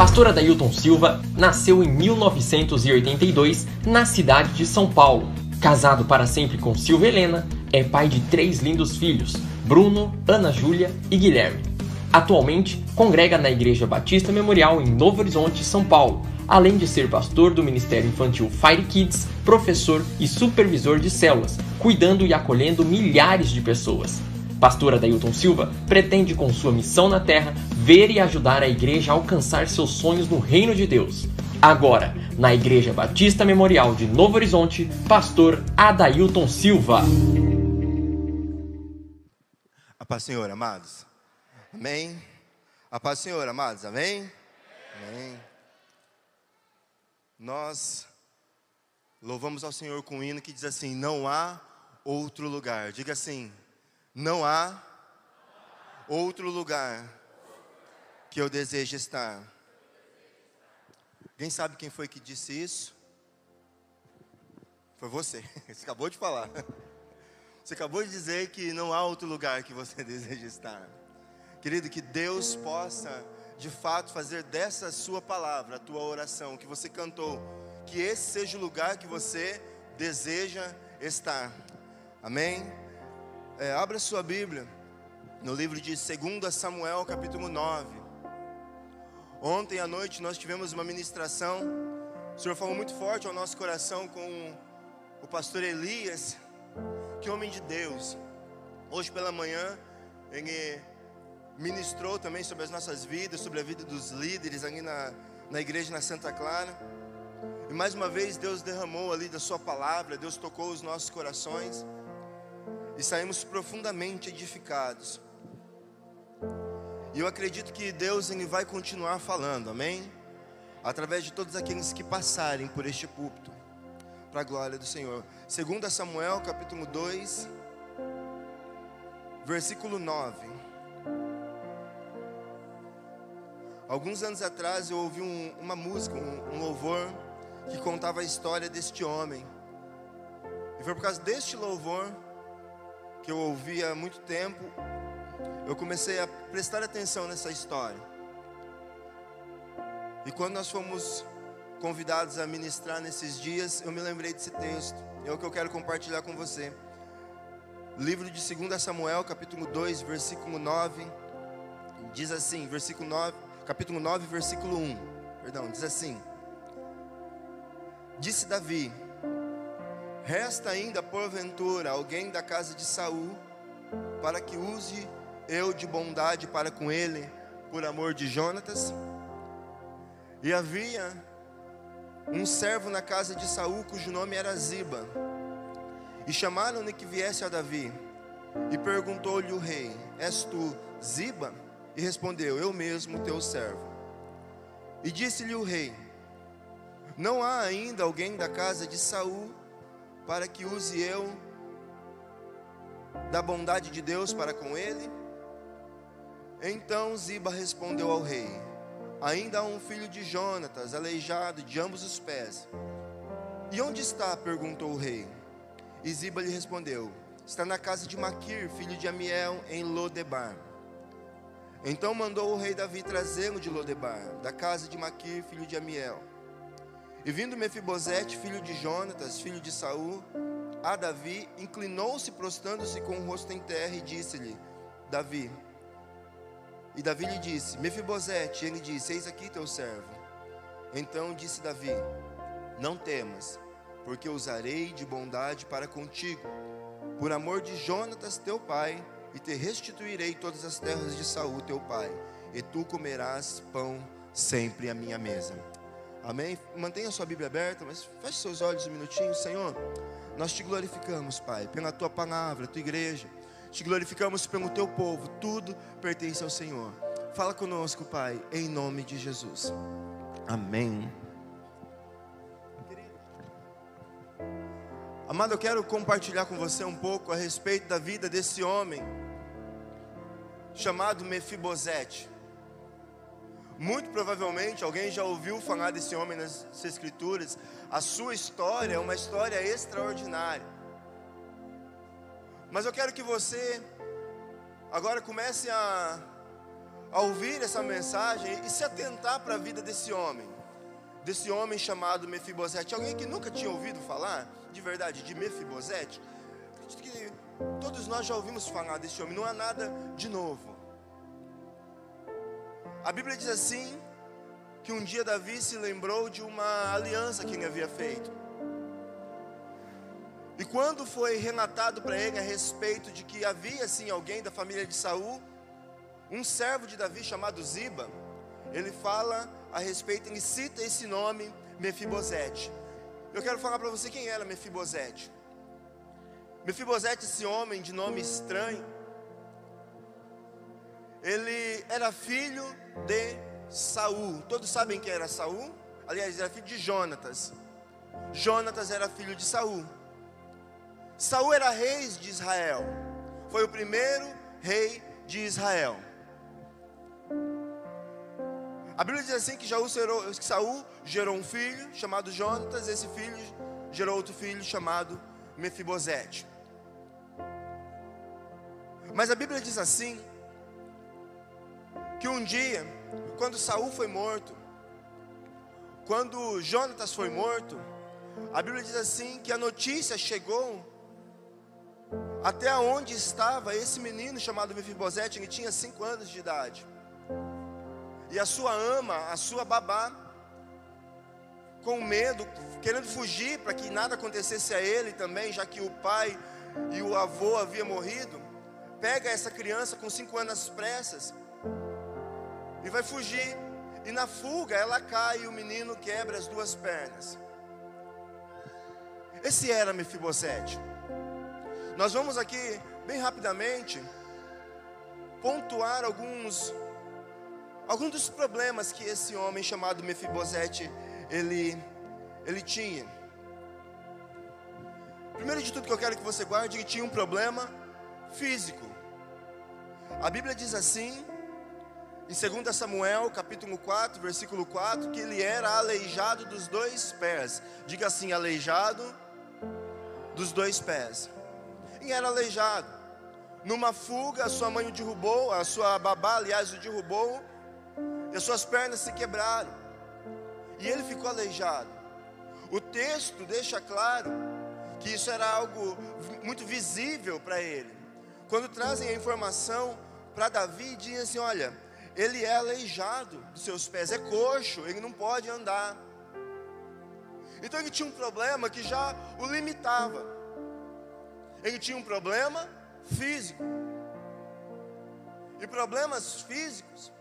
Pastor Adailton Silva nasceu em 1982 na cidade de São Paulo. Casado para sempre com Silvia Helena, é pai de 3 lindos filhos, Bruno, Ana Júlia e Guilherme. Atualmente, congrega na Igreja Batista Memorial em Novo Horizonte, São Paulo, além de ser pastor do Ministério Infantil Fire Kids, professor e supervisor de células, cuidando e acolhendo milhares de pessoas. Pastor Adailton Silva pretende, com sua missão na terra, ver e ajudar a igreja a alcançar seus sonhos no reino de Deus. Agora, na Igreja Batista Memorial de Novo Horizonte, Pastor Adailton Silva. A paz do Senhor, amados. Amém. A paz do Senhor, amados. Amém. Amém. Nós louvamos ao Senhor com um hino que diz assim: não há outro lugar. Diga assim: não há outro lugar que eu desejo estar. Alguém sabe quem foi que disse isso? Foi você. Você acabou de falar. Você acabou de dizer que não há outro lugar que você deseja estar. Querido, que Deus possa de fato fazer dessa sua palavra a tua oração que você cantou, que esse seja o lugar que você deseja estar. Amém? Abra sua Bíblia no livro de 2 Samuel capítulo 9. Ontem à noite nós tivemos uma ministração. O Senhor falou muito forte ao nosso coração com o pastor Elias, que homem de Deus. Hoje pela manhã ele ministrou também sobre as nossas vidas, sobre a vida dos líderes ali na igreja na Santa Clara. E mais uma vez Deus derramou ali da sua palavra, Deus tocou os nossos corações e saímos profundamente edificados. E eu acredito que Deus ele vai continuar falando, amém? Através de todos aqueles que passarem por este púlpito, para a glória do Senhor. 2 Samuel capítulo 2, versículo 9. Alguns anos atrás eu ouvi uma música, um louvor que contava a história deste homem. E foi por causa deste louvor que eu ouvi há muito tempo, eu comecei a prestar atenção nessa história. E quando nós fomos convidados a ministrar nesses dias, eu me lembrei desse texto. É o que eu quero compartilhar com você. Livro de 2 Samuel, capítulo 2, versículo 9. Diz assim, capítulo 9, versículo 1. Diz assim: disse Davi: resta ainda porventura alguém da casa de Saul, para que use eu de bondade para com ele, por amor de Jonatas? E havia um servo na casa de Saul, cujo nome era Ziba. E chamaram-lhe que viesse a Davi. E perguntou-lhe o rei: és tu Ziba? E respondeu: eu mesmo, teu servo. E disse-lhe o rei: não há ainda alguém da casa de Saul, para que use eu da bondade de Deus para com ele? Então Ziba respondeu ao rei: ainda há um filho de Jonatas, aleijado de ambos os pés. E onde está? Perguntou o rei. E Ziba lhe respondeu: está na casa de Maquir, filho de Amiel, em Lodebar. Então mandou o rei Davi trazê-lo de Lodebar, da casa de Maquir, filho de Amiel. E vindo Mefibosete, filho de Jonatas, filho de Saul, a Davi, inclinou-se, prostrando-se com o rosto em terra, e disse-lhe: Davi. E Davi lhe disse: Mefibosete. E ele disse: eis aqui teu servo. Então disse Davi: não temas, porque usarei de bondade para contigo, por amor de Jonatas teu pai, e te restituirei todas as terras de Saul teu pai, e tu comerás pão sempre à minha mesa. Amém? Mantenha sua Bíblia aberta, mas feche seus olhos um minutinho. Senhor, nós te glorificamos, Pai, pela tua palavra, tua igreja. Te glorificamos pelo teu povo. Tudo pertence ao Senhor. Fala conosco, Pai, em nome de Jesus. Amém. Amado, eu quero compartilhar com você um pouco a respeito da vida desse homem chamado Mefibosete. Muito provavelmente alguém já ouviu falar desse homem nas Escrituras. A sua história é uma história extraordinária. Mas eu quero que você agora comece a a ouvir essa mensagem e se atentar para a vida desse homem chamado Mefibosete. Alguém que nunca tinha ouvido falar, de verdade, de Mefibosete? Acredito que todos nós já ouvimos falar desse homem, não há nada de novo. A Bíblia diz assim, que um dia Davi se lembrou de uma aliança que ele havia feito. E quando foi relatado para ele a respeito de que havia sim alguém da família de Saul, um servo de Davi chamado Ziba, ele fala a respeito, ele cita esse nome, Mefibosete. Eu quero falar para você quem era Mefibosete. Mefibosete, esse homem de nome estranho, ele era filho de Saul. Todos sabem quem era Saul? Aliás, era filho de Jonatas. Jonatas era filho de Saul. Saul era rei de Israel. Foi o primeiro rei de Israel. A Bíblia diz assim que Saul gerou um filho chamado Jonatas. Esse filho gerou outro filho chamado Mefibosete. Mas a Bíblia diz assim, que um dia, quando Saul foi morto, quando Jonatas foi morto, a Bíblia diz assim, que a notícia chegou até onde estava esse menino chamado Mefibosete. Ele tinha 5 anos de idade. E a sua ama, a sua babá, com medo, querendo fugir para que nada acontecesse a ele também, já que o pai e o avô haviam morrido, pega essa criança com 5 anos às pressas e vai fugir. E na fuga ela cai e o menino quebra as 2 pernas. Esse era Mefibosete. Nós vamos aqui, bem rapidamente, pontuar alguns dos problemas que esse homem chamado Mefibosete, ele tinha. Primeiro de tudo que eu quero que você guarde, ele tinha um problema físico. A Bíblia diz assim, em 2 Samuel, capítulo 4, versículo 4, que ele era aleijado dos 2 pés. Diga assim, aleijado dos 2 pés. E era aleijado. Numa fuga, a sua mãe o derrubou, a sua babá, aliás, o derrubou, e as suas pernas se quebraram. E ele ficou aleijado. O texto deixa claro que isso era algo muito visível para ele. Quando trazem a informação para Davi, dizem assim, olha, ele é aleijado dos seus pés, é coxo, ele não pode andar. Então ele tinha um problema que já o limitava. Ele tinha um problema físico. E problemas físicos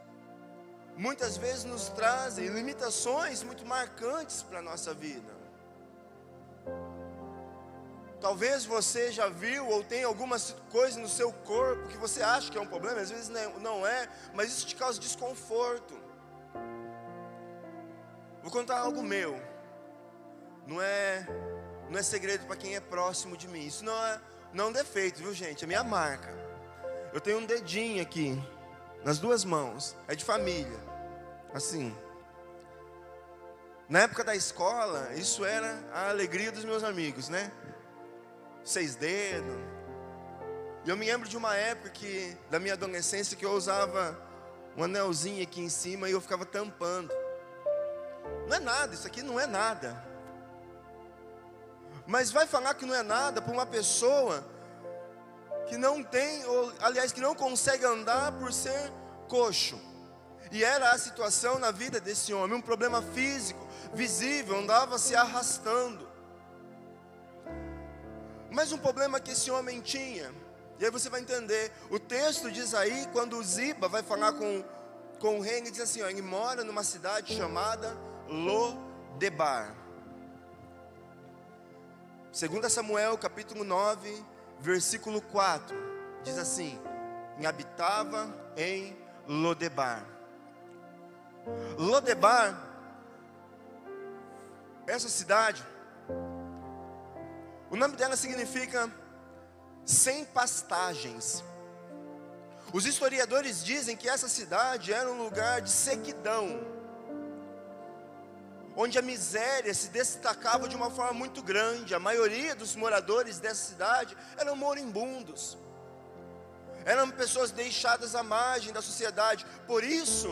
muitas vezes nos trazem limitações muito marcantes para a nossa vida. Talvez você já viu ou tem alguma coisa no seu corpo que você acha que é um problema, às vezes não é, mas isso te causa desconforto. Vou contar algo meu. Não é segredo para quem é próximo de mim. Isso não é um defeito, viu, gente? É minha marca. Eu tenho um dedinho aqui, nas 2 mãos. É de família. Assim. Na época da escola, isso era a alegria dos meus amigos, né? 6 dedos. E eu me lembro de uma época da minha adolescência, que eu usava um anelzinho aqui em cima e eu ficava tampando. Não é nada, isso aqui não é nada. Mas vai falar que não é nada para uma pessoa que não tem, ou aliás, que não consegue andar por ser coxo. E era a situação na vida desse homem, um problema físico, visível, andava se arrastando. Mas um problema que esse homem tinha, e aí você vai entender, o texto diz aí, quando o Ziba vai falar com o rei, ele diz assim, ó, ele mora numa cidade chamada Lodebar. 2 Samuel, capítulo 9, versículo 4, diz assim, e habitava em Lodebar. Lodebar, essa cidade, o nome dela significa sem pastagens. Os historiadores dizem que essa cidade era um lugar de sequidão, onde a miséria se destacava de uma forma muito grande. A maioria dos moradores dessa cidade eram moribundos. eram pessoas deixadas à margem da sociedade. Por isso,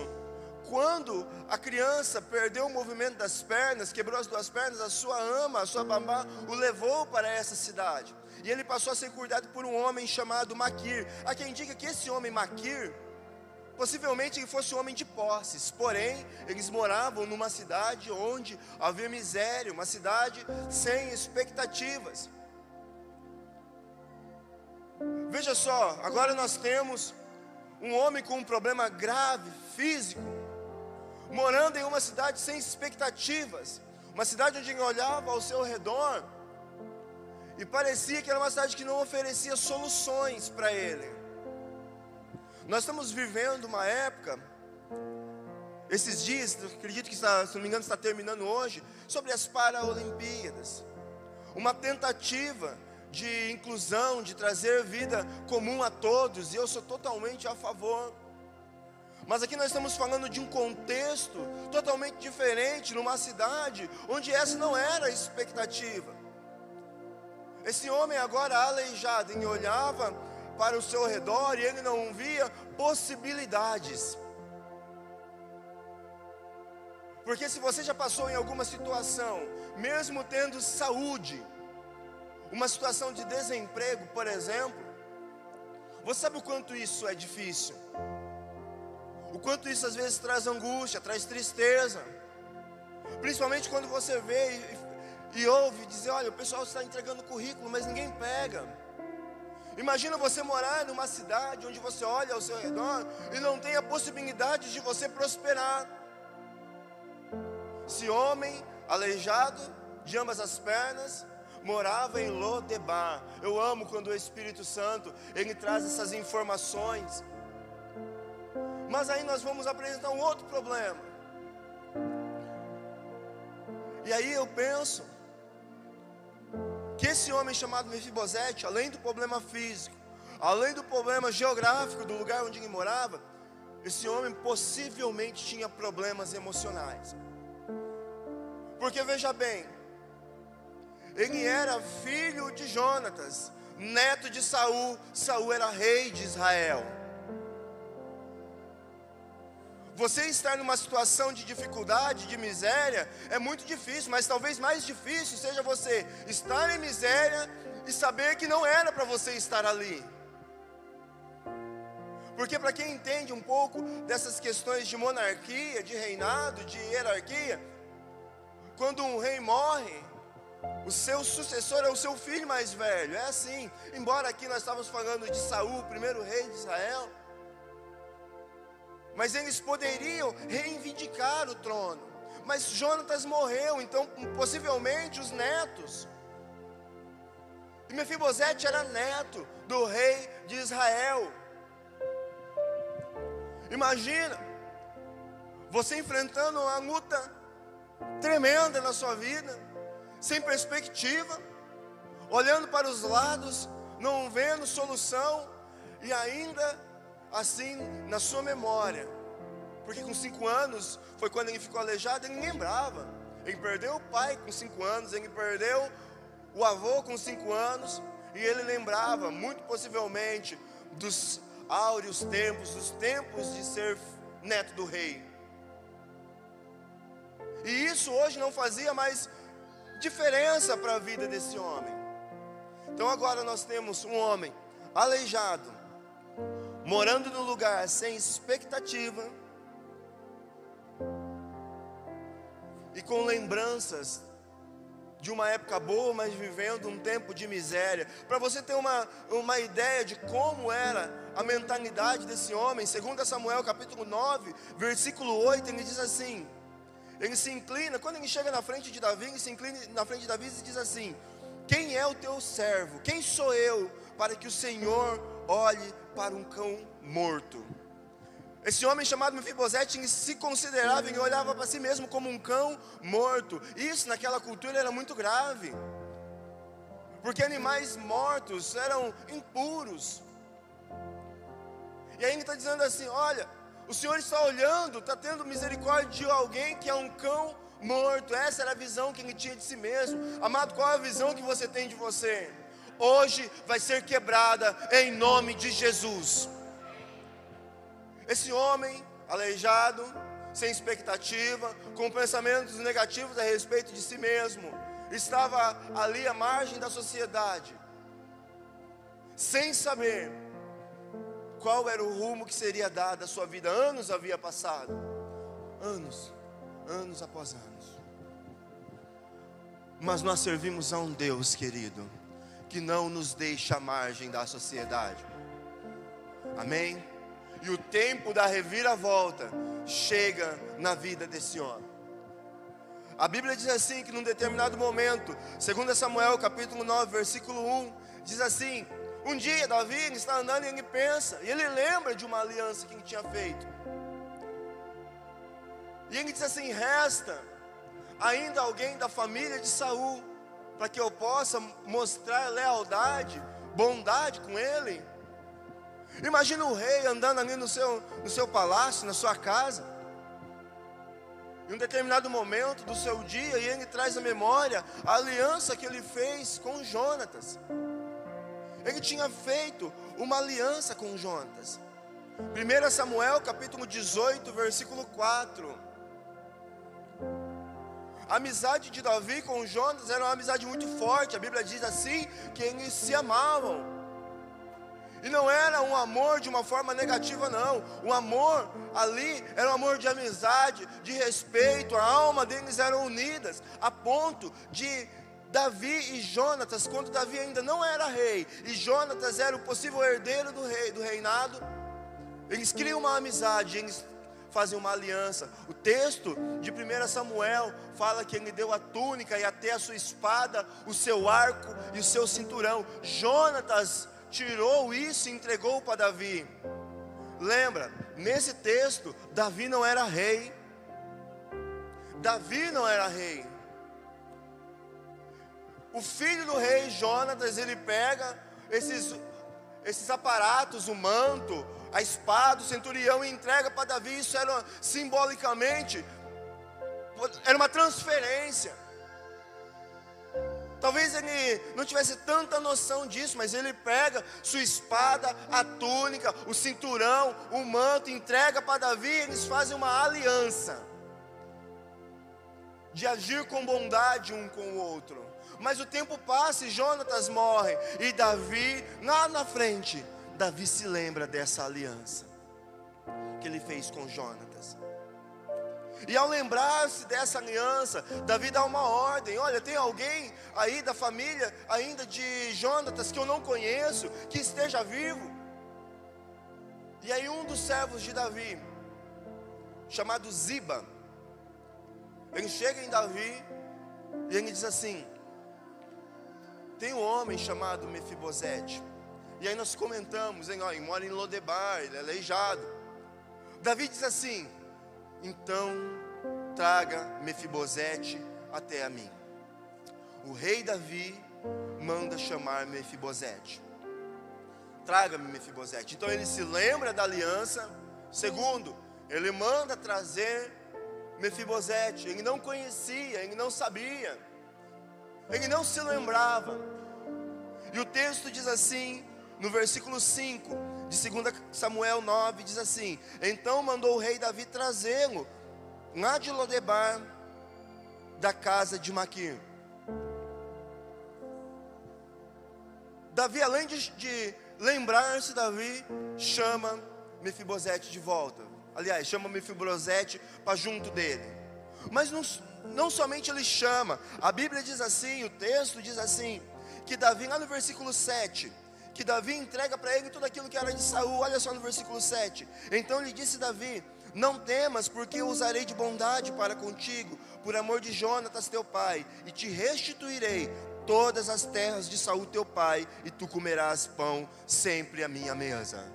quando a criança perdeu o movimento das pernas, quebrou as duas pernas, a sua ama, a sua babá, o levou para essa cidade. E ele passou a ser cuidado por um homem chamado Maquir. Há quem diga que esse homem Maquir, possivelmente ele fosse um homem de posses. Porém, eles moravam numa cidade onde havia miséria, uma cidade sem expectativas. Veja só, agora nós temos um homem com um problema grave, físico, morando em uma cidade sem expectativas, uma cidade onde ele olhava ao seu redor e parecia que era uma cidade que não oferecia soluções para ele. Nós estamos vivendo uma época, esses dias, acredito que está, se não me engano está terminando hoje, sobre as Paralimpíadas, uma tentativa de inclusão, de trazer vida comum a todos, e eu sou totalmente a favor. Mas aqui nós estamos falando de um contexto totalmente diferente, numa cidade onde essa não era a expectativa. Esse homem agora aleijado, ele olhava para o seu redor e ele não via possibilidades. Porque se você já passou em alguma situação, mesmo tendo saúde, uma situação de desemprego, por exemplo, você sabe o quanto isso é difícil? O quanto isso às vezes traz angústia, traz tristeza. Principalmente quando você vê e ouve dizer, olha, o pessoal está entregando currículo, mas ninguém pega. Imagina você morar numa cidade onde você olha ao seu redor e não tem a possibilidade de você prosperar. Esse homem aleijado de ambas as pernas morava em Lodebar. Eu amo quando o Espírito Santo ele traz essas informações. Mas aí nós vamos apresentar um outro problema. E aí eu penso que esse homem chamado Mefibosete, além do problema físico, além do problema geográfico do lugar onde ele morava, esse homem possivelmente tinha problemas emocionais. Porque veja bem, ele era filho de Jonatas, neto de Saul. Saul era rei de Israel. Você estar numa situação de dificuldade, de miséria, é muito difícil, mas talvez mais difícil seja você estar em miséria e saber que não era para você estar ali. Porque para quem entende um pouco dessas questões de monarquia, de reinado, de hierarquia, quando um rei morre, o seu sucessor é o seu filho mais velho. É assim, embora aqui nós estávamos falando de Saul, o primeiro rei de Israel, mas eles poderiam reivindicar o trono. Mas Jonatas morreu, então possivelmente os netos. E Mefibosete era neto do rei de Israel. Imagina você enfrentando uma luta tremenda na sua vida, sem perspectiva, olhando para os lados, não vendo solução, e ainda assim na sua memória, porque com 5 anos foi quando ele ficou aleijado, ele lembrava, ele perdeu o pai com 5 anos, ele perdeu o avô com 5 anos, e ele lembrava, muito possivelmente, dos áureos tempos, dos tempos de ser neto do rei. E isso hoje não fazia mais diferença para a vida desse homem. Então agora nós temos um homem aleijado, morando num lugar sem expectativa e com lembranças de uma época boa, mas vivendo um tempo de miséria. Para você ter uma ideia de como era a mentalidade desse homem, 2 Samuel capítulo 9, versículo 8, ele diz assim, ele se inclina, quando ele chega na frente de Davi, ele se inclina na frente de Davi e diz assim, quem é o teu servo? Quem sou eu para que o Senhor olhe para um cão morto? Esse homem chamado Mefibosete, ele se considerava, ele olhava para si mesmo como um cão morto. Isso naquela cultura era muito grave, porque animais mortos eram impuros. E aí ele está dizendo assim, olha, o Senhor está olhando, está tendo misericórdia de alguém que é um cão morto. Essa era a visão que ele tinha de si mesmo. Amado, qual é a visão que você tem de você? hoje vai ser quebrada em nome de Jesus. Esse homem aleijado, sem expectativa, com pensamentos negativos a respeito de si mesmo, estava ali à margem da sociedade, sem saber qual era o rumo que seria dado à sua vida. Anos havia passado, anos após anos. Mas nós servimos a um Deus, querido, que não nos deixa à margem da sociedade. Amém? E o tempo da reviravolta chega na vida desse homem. A Bíblia diz assim, que num determinado momento, 2 Samuel capítulo 9, versículo 1, diz assim: um dia Davi está andando e ele pensa, e ele lembra de uma aliança que ele tinha feito. E ele diz assim: resta ainda alguém da família de Saul, para que eu possa mostrar lealdade, bondade com ele. Imagina o rei andando ali no seu palácio, na sua casa, em um determinado momento do seu dia, e ele traz à memória a aliança que ele fez com Jonatas. Ele tinha feito uma aliança com Jonatas. 1 Samuel capítulo 18, versículo 4. A amizade de Davi com Jonatas era uma amizade muito forte. A Bíblia diz assim, que eles se amavam. E não era um amor de uma forma negativa, não. O amor ali era um amor de amizade, de respeito. A alma deles eram unidas, a ponto de Davi e Jonatas, quando Davi ainda não era rei, e Jonatas era o possível herdeiro do reinado, eles criam uma amizade, eles fazem uma aliança. O texto de 1 Samuel fala que ele deu a túnica e até a sua espada, o seu arco e o seu cinturão. Jonatas tirou isso e entregou para Davi. Lembra, nesse texto, Davi não era rei. Davi não era rei. O filho do rei Jonatas, ele pega esses aparatos, o manto, a espada, o centurião, e entrega para Davi. Isso era simbolicamente, era uma transferência. Talvez ele não tivesse tanta noção disso, mas ele pega sua espada, a túnica, o cinturão, o manto, entrega para Davi, e eles fazem uma aliança de agir com bondade um com o outro. Mas o tempo passa e Jonatas morre, e Davi, lá na frente, Davi se lembra dessa aliança que ele fez com Jonatas. E ao lembrar-se dessa aliança, Davi dá uma ordem: olha, tem alguém aí da família ainda de Jonatas que eu não conheço, que esteja vivo? E aí um dos servos de Davi, chamado Ziba, ele chega em Davi e ele diz assim: tem um homem chamado Mefibosete. E aí nós comentamos, ele mora em Lodebar, ele é aleijado. Davi diz assim: então traga Mefibosete até a mim. O rei Davi manda chamar Mefibosete. Traga-me Mefibosete. Então ele se lembra da aliança. Segundo, ele manda trazer Mefibosete. Ele não conhecia, ele não sabia, ele não se lembrava. E o texto diz assim, no versículo 5 de 2 Samuel 9, diz assim: então mandou o rei Davi trazê-lo lá de Lodebar, da casa de Maquir. Davi, além de lembrar-se, Davi chama Mefibosete de volta. Aliás, chama Mefibosete para junto dele. Mas não somente ele chama. A Bíblia diz assim, o texto diz assim, que Davi, lá no versículo 7, que Davi entrega para ele tudo aquilo que era de Saul. Olha só no versículo 7. Então lhe disse Davi: não temas, porque eu usarei de bondade para contigo, por amor de Jonatas teu pai, e te restituirei todas as terras de Saul teu pai, e tu comerás pão sempre à minha mesa.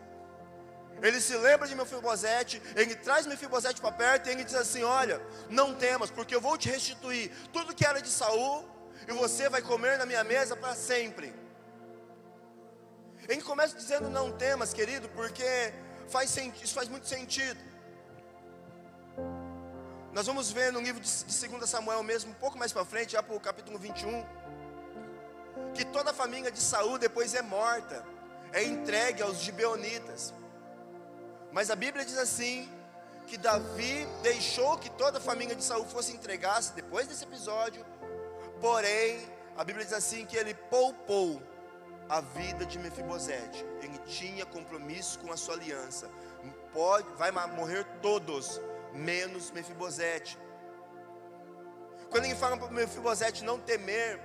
Ele se lembra de Mefibosete, ele traz Mefibosete para perto, e ele diz assim: olha, não temas, porque eu vou te restituir tudo que era de Saul, e você vai comer na minha mesa para sempre. Ele começa dizendo não temas, querido, porque isso faz muito sentido. Nós vamos ver no livro de 2 Samuel mesmo, um pouco mais para frente, já para o capítulo 21, que toda a família de Saul depois é morta, é entregue aos gibeonitas. Mas a Bíblia diz assim, que Davi deixou que toda a família de Saul fosse entregasse depois desse episódio. Porém, a Bíblia diz assim, que ele poupou a vida de Mefibosete. Ele tinha compromisso com a sua aliança. Vai morrer todos, menos Mefibosete. Quando ele fala para Mefibosete não temer,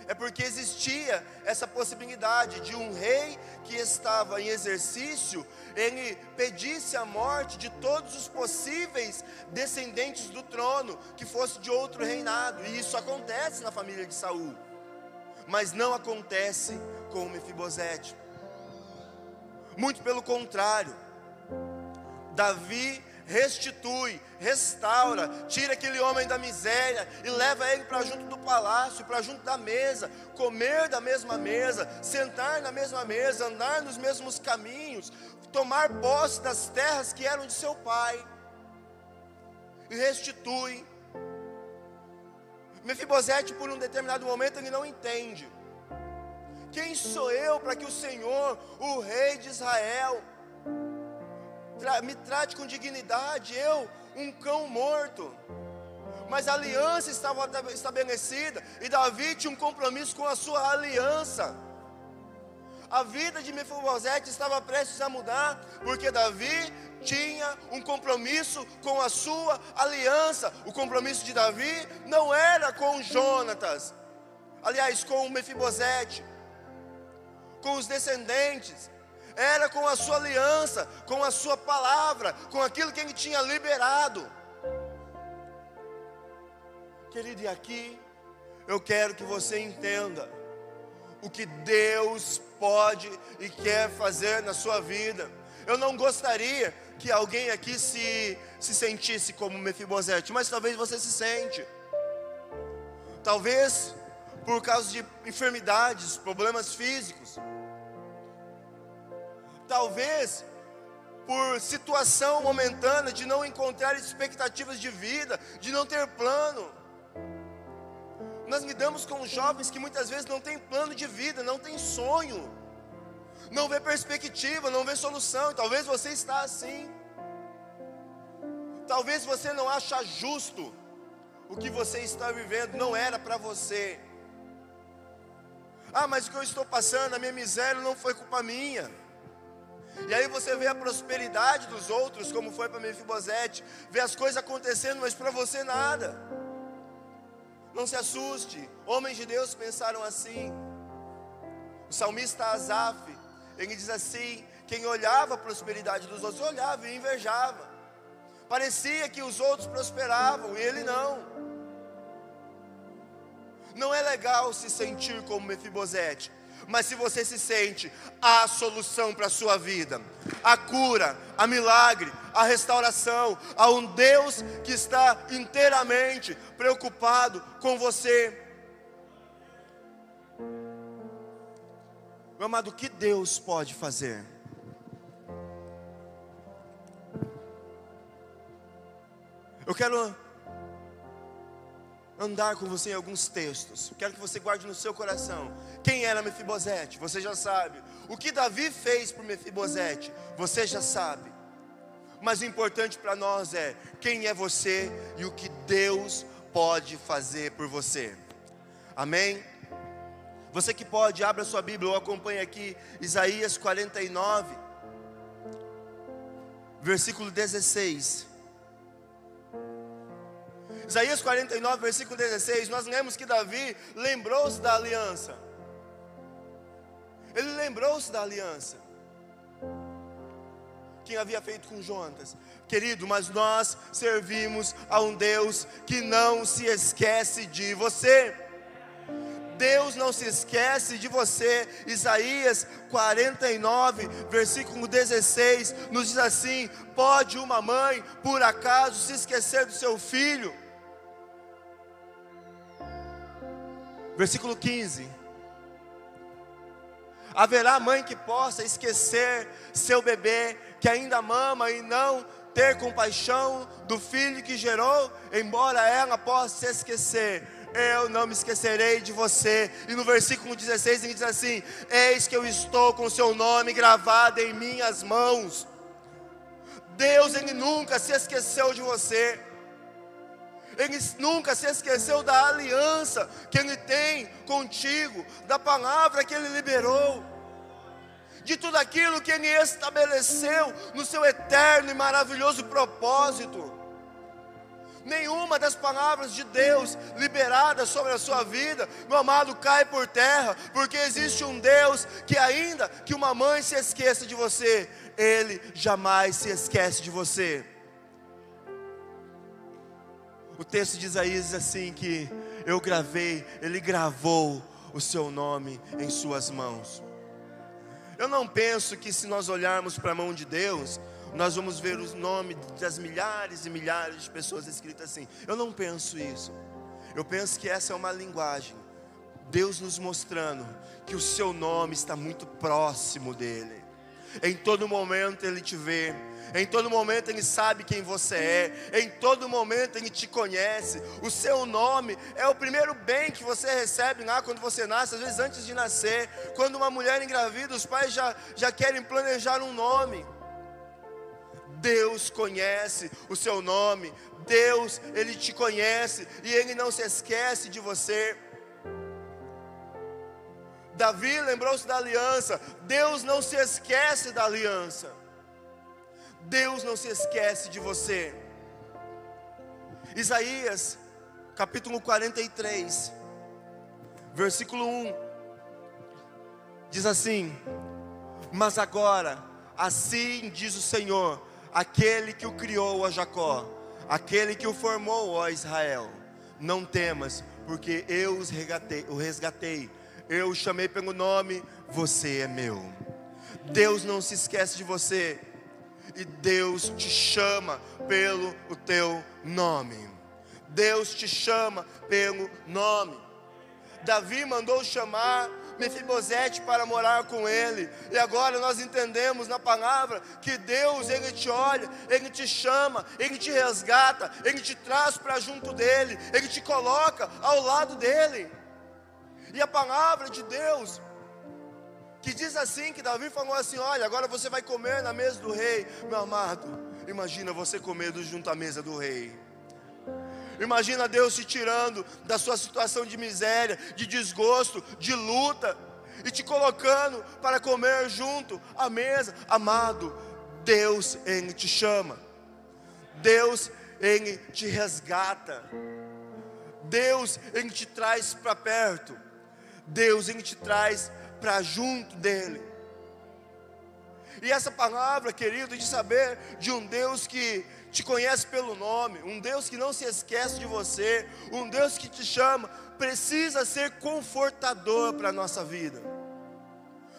é porque existia essa possibilidade de um rei que estava em exercício, ele pedisse a morte de todos os possíveis descendentes do trono, que fosse de outro reinado. E isso acontece na família de Saul, mas não acontece com Mefibosete. Muito pelo contrário, Davi restitui, restaura, tira aquele homem da miséria e leva ele para junto do palácio, para junto da mesa, comer da mesma mesa, sentar na mesma mesa, andar nos mesmos caminhos, tomar posse das terras que eram de seu pai, e restitui. Mefibosete, por um determinado momento, ele não entende: quem sou eu para que o Senhor, o rei de Israel, me trate com dignidade, eu, um cão morto? Mas a aliança estava estabelecida, e Davi tinha um compromisso com a sua aliança. A vida de Mefibosete estava prestes a mudar, porque Davi tinha um compromisso com a sua aliança. O compromisso de Davi não era com Jonatas, aliás, com Mefibosete, com os descendentes, era com a sua aliança, com a sua palavra, com aquilo que ele tinha liberado. Querido, e aqui eu quero que você entenda o que Deus pode e quer fazer na sua vida. Eu não gostaria que alguém aqui se sentisse como Mefibosete, mas talvez você se sente. Talvez por causa de enfermidades, problemas físicos. Talvez por situação momentânea de não encontrar expectativas de vida, de não ter plano. Nós lidamos com jovens que muitas vezes não têm plano de vida, não têm sonho, não vê perspectiva, não vê solução. E talvez você está assim. Talvez você não acha justo o que você está vivendo, não era para você. Ah, mas o que eu estou passando, a minha miséria não foi culpa minha. E aí você vê a prosperidade dos outros, como foi para Mefibosete, vê as coisas acontecendo, mas para você nada. Não se assuste, homens de Deus pensaram assim. O salmista Asaf, ele diz assim: quem olhava a prosperidade dos outros, olhava e invejava. Parecia que os outros prosperavam e ele não. Não é legal se sentir como Mefibosete, mas se você se sente, há a solução para a sua vida, a cura, a milagre, a restauração, há um Deus que está inteiramente preocupado com você. Meu amado, o que Deus pode fazer? Eu quero andar com você em alguns textos. Quero que você guarde no seu coração. Quem era Mefibosete? Você já sabe. O que Davi fez por Mefibosete? Você já sabe. Mas o importante para nós é quem é você e o que Deus pode fazer por você. Amém? Você que pode, abra sua Bíblia ou acompanhe aqui Isaías 49, versículo 16. Isaías 49, versículo 16, nós lemos que Davi lembrou-se da aliança. Ele lembrou-se da aliança que havia feito com Jonatas. Querido, mas nós servimos a um Deus que não se esquece de você. Deus não se esquece de você. Isaías 49, versículo 16, nos diz assim: pode uma mãe, por acaso, se esquecer do seu filho? Versículo 15: haverá mãe que possa esquecer seu bebê, que ainda mama, e não ter compaixão do filho que gerou? Embora ela possa se esquecer, eu não me esquecerei de você. E no versículo 16 ele diz assim: eis que eu estou com o seu nome gravado em minhas mãos. Deus, Ele nunca se esqueceu de você. Ele nunca se esqueceu da aliança que Ele tem contigo, da palavra que Ele liberou, de tudo aquilo que Ele estabeleceu no seu eterno e maravilhoso propósito. Nenhuma das palavras de Deus liberadas sobre a sua vida, meu amado, cai por terra, porque existe um Deus que, ainda que uma mãe se esqueça de você, Ele jamais se esquece de você. O texto de Isaías diz assim que Ele gravou o seu nome em suas mãos. Eu não penso que, se nós olharmos para a mão de Deus, nós vamos ver os nomes das milhares e milhares de pessoas escritas assim. Eu não penso isso. Eu penso que essa é uma linguagem, Deus nos mostrando que o seu nome está muito próximo dele. Em todo momento Ele te vê, em todo momento Ele sabe quem você é, em todo momento Ele te conhece. O seu nome é o primeiro bem que você recebe lá quando você nasce. Às vezes antes de nascer, quando uma mulher engravida, os pais já querem planejar um nome. Deus conhece o seu nome. Deus, Ele te conhece e Ele não se esquece de você. Davi lembrou-se da aliança. Deus não se esquece da aliança. Deus não se esquece de você. Isaías capítulo 43 versículo 1 diz assim: mas agora, assim diz o Senhor, aquele que o criou, a Jacó, aquele que o formou, ó Israel: não temas, porque eu o resgatei, eu o chamei pelo nome, você é meu. Deus não se esquece de você, e Deus te chama pelo o teu nome. Deus te chama pelo nome. Davi mandou chamar Mefibosete para morar com ele, e agora nós entendemos na palavra que Deus, Ele te olha, Ele te chama, Ele te resgata, Ele te traz para junto dele, Ele te coloca ao lado dele. E a palavra de Deus que diz assim, que Davi falou assim: olha, agora você vai comer na mesa do rei. Meu amado, imagina você comer junto à mesa do rei. Imagina Deus te tirando da sua situação de miséria, de desgosto, de luta, e te colocando para comer junto à mesa. Amado, Deus, Ele te chama. Deus, Ele te resgata. Deus, Ele te traz para perto. Deus, Ele te traz para junto dEle. E essa palavra, querido, de saber de um Deus que te conhece pelo nome, um Deus que não se esquece de você, um Deus que te chama, precisa ser confortador para a nossa vida.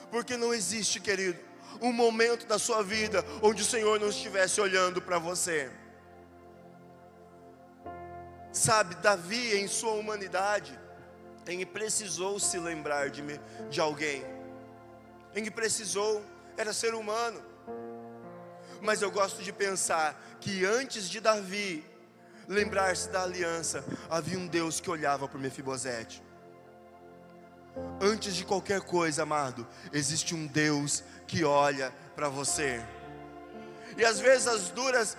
Porque não existe, querido, um momento da sua vida onde o Senhor não estivesse olhando para você. Sabe, Davi, em sua humanidade, ele precisou se lembrar de alguém. Ele precisou, era ser humano. Mas eu gosto de pensar que antes de Davi lembrar-se da aliança, havia um Deus que olhava para Mefibosete. Antes de qualquer coisa, amado, existe um Deus que olha para você. E às vezes as duras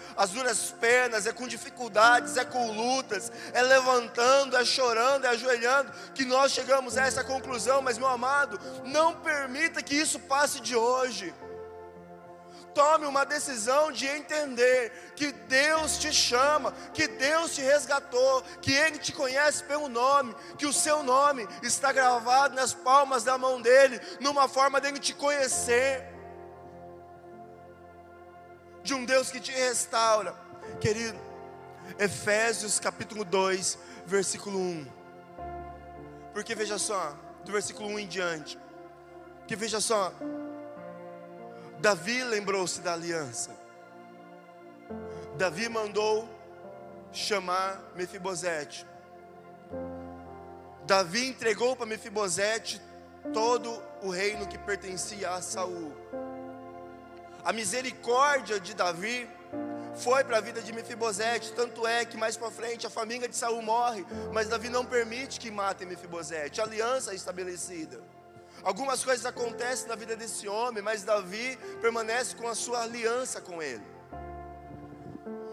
penas, é com dificuldades, é com lutas, é levantando, é chorando, é ajoelhando, que nós chegamos a essa conclusão. Mas, meu amado, não permita que isso passe de hoje. Tome uma decisão de entender que Deus te chama, que Deus te resgatou, que Ele te conhece pelo nome, que o seu nome está gravado nas palmas da mão dEle, numa forma dEle te conhecer. De um Deus que te restaura. Querido, Efésios capítulo 2, versículo 1. Porque veja só, do versículo 1 em diante, que veja só, Davi lembrou-se da aliança. Davi mandou chamar Mefibosete. Davi entregou para Mefibosete todo o reino que pertencia a Saul. A misericórdia de Davi foi para a vida de Mefibosete. Tanto é que mais para frente a família de Saul morre, mas Davi não permite que matem Mefibosete. A aliança é estabelecida. Algumas coisas acontecem na vida desse homem, mas Davi permanece com a sua aliança com ele.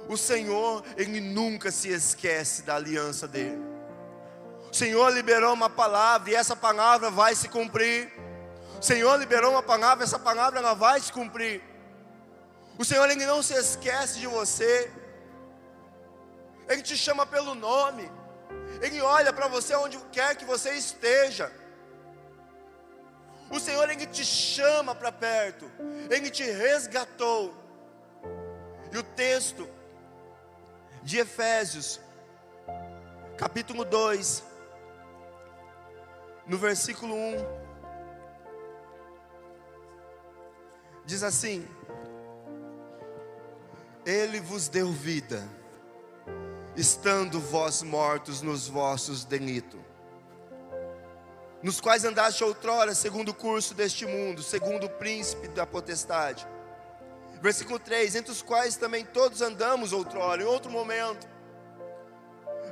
O Senhor, Ele nunca se esquece da aliança dele. O Senhor liberou uma palavra e essa palavra vai se cumprir. O Senhor liberou uma palavra, essa palavra ela vai se cumprir. O Senhor, Ele não se esquece de você. Ele te chama pelo nome. Ele olha para você onde quer que você esteja. O Senhor, Ele te chama para perto. Ele te resgatou. E o texto de Efésios, capítulo 2, no versículo 1, diz assim: Ele vos deu vida, estando vós mortos nos vossos delitos, nos quais andaste outrora, segundo o curso deste mundo, segundo o príncipe da potestade. Versículo 3: entre os quais também todos andamos outrora, em outro momento.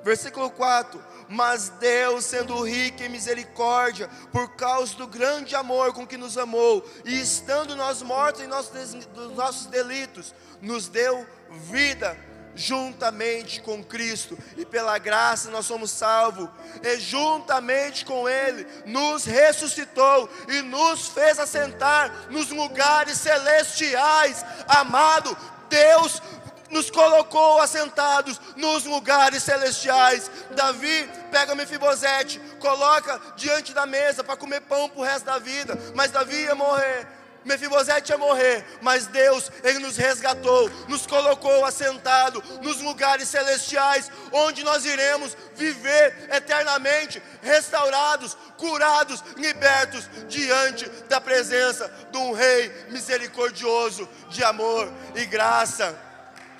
Versículo 4: mas Deus, sendo rico em misericórdia, por causa do grande amor com que nos amou, e estando nós mortos em nossos delitos, nos deu vida juntamente com Cristo, e pela graça nós somos salvos, e juntamente com Ele nos ressuscitou, e nos fez assentar nos lugares celestiais. Amado, Deus nos colocou assentados nos lugares celestiais. Davi pega Mefibosete, coloca diante da mesa para comer pão para o resto da vida, mas Davi ia morrer, Mefibosete ia morrer, mas Deus, Ele nos resgatou, nos colocou assentado nos lugares celestiais, onde nós iremos viver eternamente, restaurados, curados, libertos, diante da presença de um Rei misericordioso, de amor e graça.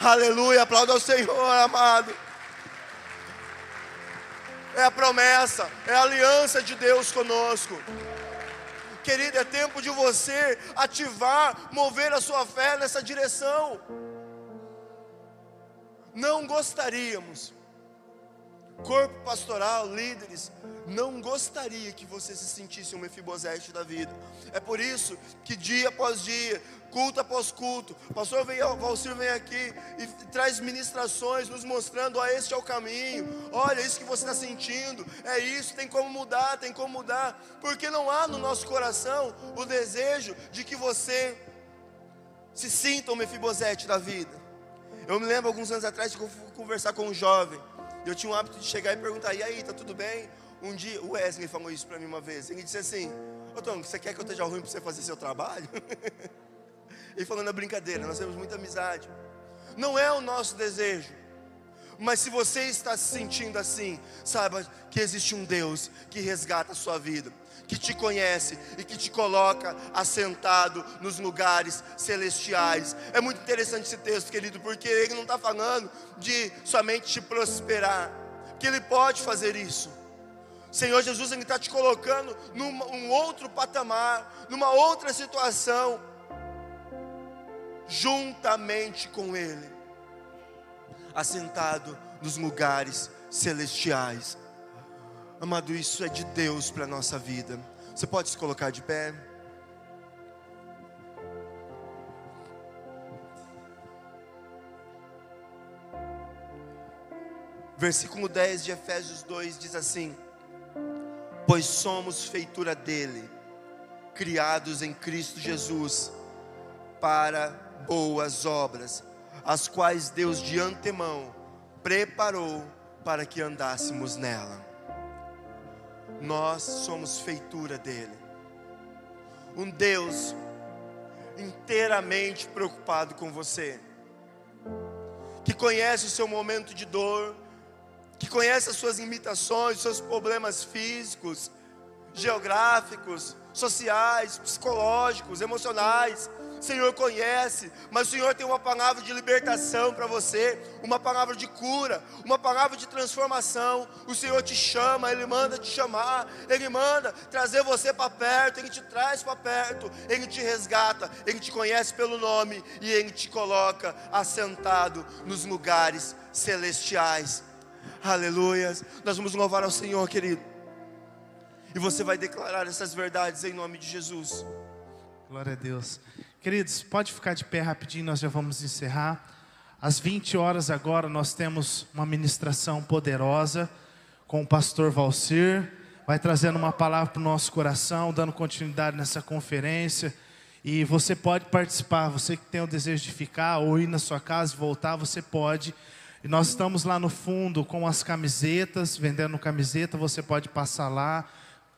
Aleluia, aplauda ao Senhor, amado. É a promessa, é a aliança de Deus conosco. Querido, é tempo de você ativar, mover a sua fé nessa direção. Não gostaríamos, corpo pastoral, líderes, não gostaria que você se sentisse um Mefibosete da vida. É por isso que dia após dia, culto após culto, o pastor Valcir vem aqui e traz ministrações nos mostrando: ó, este é o caminho, olha, isso que você está sentindo, é isso, tem como mudar, porque não há no nosso coração o desejo de que você se sinta um Mefibosete da vida. Eu me lembro alguns anos atrás que eu fui conversar com um jovem, eu tinha o hábito de chegar e perguntar: e aí, tá tudo bem? Um dia, o Wesley falou isso para mim uma vez, ele disse assim: ô Tom, você quer que eu esteja ruim para você fazer seu trabalho? Ele falou na brincadeira, nós temos muita amizade. Não é o nosso desejo, mas se você está se sentindo assim, saiba que existe um Deus que resgata a sua vida, que te conhece e que te coloca assentado nos lugares celestiais. É muito interessante esse texto, querido, porque ele não está falando de somente te prosperar, que Ele pode fazer isso. O Senhor Jesus, Ele está te colocando num outro patamar, numa outra situação, juntamente com Ele, assentado nos lugares celestiais. Amado, isso é de Deus para a nossa vida. Você pode se colocar de pé? Versículo 10 de Efésios 2 diz assim: pois somos feitura dele, criados em Cristo Jesus, para boas obras, as quais Deus de antemão preparou para que andássemos nela. Nós somos feitura dele. Um Deus inteiramente preocupado com você, que conhece o seu momento de dor, que conhece as suas limitações, os seus problemas físicos, geográficos, sociais, psicológicos, emocionais. o Senhor conhece, mas o Senhor tem uma palavra de libertação para você, uma palavra de cura, uma palavra de transformação. O Senhor te chama, Ele manda te chamar, Ele manda trazer você para perto, Ele te traz para perto, Ele te resgata, Ele te conhece pelo nome e Ele te coloca assentado nos lugares celestiais. Aleluias. Nós vamos louvar ao Senhor, querido, e você vai declarar essas verdades em nome de Jesus. Glória a Deus. Queridos, pode ficar de pé rapidinho, nós já vamos encerrar. Às 20 horas agora nós temos uma ministração poderosa com o pastor Valcir. Vai trazendo uma palavra para o nosso coração, dando continuidade nessa conferência. E você pode participar, você que tem o desejo de ficar ou ir na sua casa e voltar, você pode. E nós estamos lá no fundo com as camisetas, vendendo camiseta, você pode passar lá,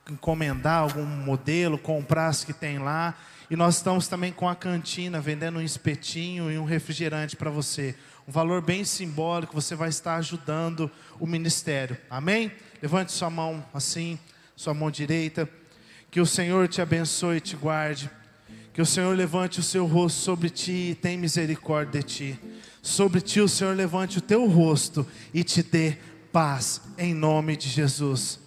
encomendar algum modelo, comprar as que tem lá. E nós estamos também com a cantina, vendendo um espetinho e um refrigerante para você. Um valor bem simbólico, você vai estar ajudando o ministério. Amém? Levante sua mão assim, sua mão direita. Que o Senhor te abençoe e te guarde. Que o Senhor levante o seu rosto sobre ti e tenha misericórdia de ti. Sobre ti o Senhor levante o teu rosto e te dê paz, em nome de Jesus.